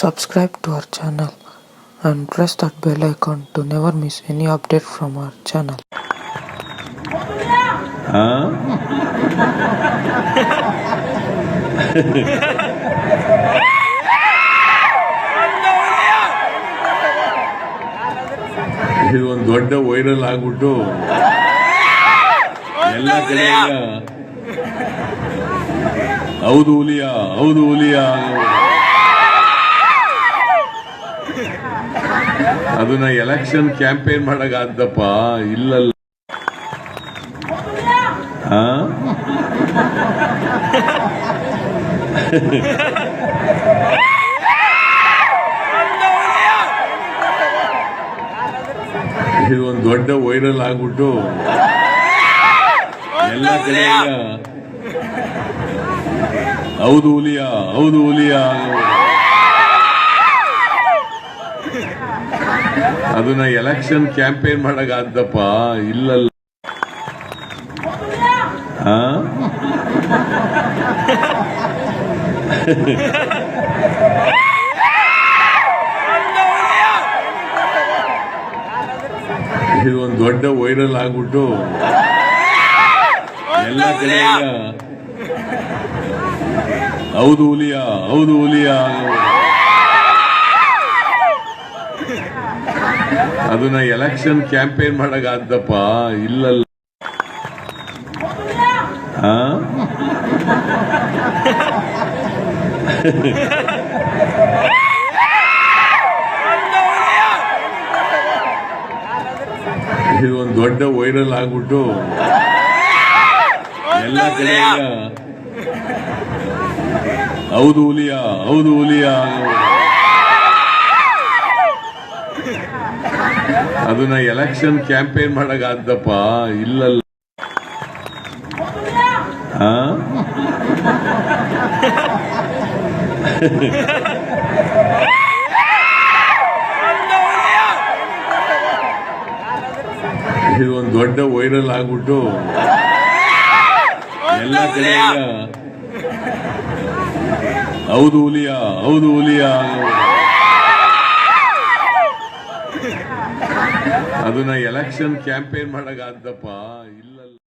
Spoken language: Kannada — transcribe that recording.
Subscribe to our channel and press that bell icon to never miss any update from our channel. ಇದು ಒಂದು ದೊಡ್ಡ ವೈರಲ್ ಆಗ್ಬಿಟ್ಟು ಎಲ್ಲ ಕಡೆ ಹೌದು ಹುಲಿಯಾ ಹೌದು ಹುಲಿಯಾ ಅದನ್ನ ಎಲೆಕ್ಷನ್ ಕ್ಯಾಂಪೇನ್ ಮಾಡಕ್ಕಾದ್ದಪ್ಪ ಇಲ್ಲಲ್ಲ. ಇದು ಒಂದು ದೊಡ್ಡ ವೈರಲ್ ಆಗ್ಬಿಟ್ಟು ಎಲ್ಲ ಕಡೆ ಹೌದು ಹುಲಿಯಾ ಹೌದು ಹುಲಿಯಾ ಅದನ್ನ ಎಲೆಕ್ಷನ್ ಕ್ಯಾಂಪೇನ್ ಮಾಡಕ್ಕಾದ್ದಪ್ಪ ಇಲ್ಲಲ್ಲ. ಇದು ಒಂದು ದೊಡ್ಡ ವೈರಲ್ ಆಗ್ಬಿಟ್ಟು ಎಲ್ಲ ಕಡೆ ಹೌದು ಹುಲಿಯಾ ಹೌದು ಹುಲಿಯಾ ಅದನ್ನ ಎಲೆಕ್ಷನ್ ಕ್ಯಾಂಪೇನ್ ಮಾಡಕ್ಕಾದ್ದಪ್ಪ ಇಲ್ಲಲ್ಲ. ಇದು ಒಂದು ದೊಡ್ಡ ವೈರಲ್ ಆಗ್ಬಿಟ್ಟು ಎಲ್ಲ ಕಡೆ ಹೌದು ಹುಲಿಯಾ ಹೌದು ಹುಲಿಯಾ ಅದನ್ನ ಎಲೆಕ್ಷನ್ ಕ್ಯಾಂಪೇನ್ ಮಾಡಕ್ಕಾದ್ದಪ್ಪ ಇಲ್ಲಲ್ಲ. ಇದು ಒಂದು ದೊಡ್ಡ ವೈರಲ್ ಆಗ್ಬಿಟ್ಟು ಎಲ್ಲ ಕಡೆ ಹೌದು ಹುಲಿಯಾ ಹೌದು ಹುಲಿಯಾ ಅದನ್ನ ಎಲೆಕ್ಷನ್ ಕ್ಯಾಂಪೇನ್ ಮಾಡಕ್ಕಾದ್ದಪ್ಪ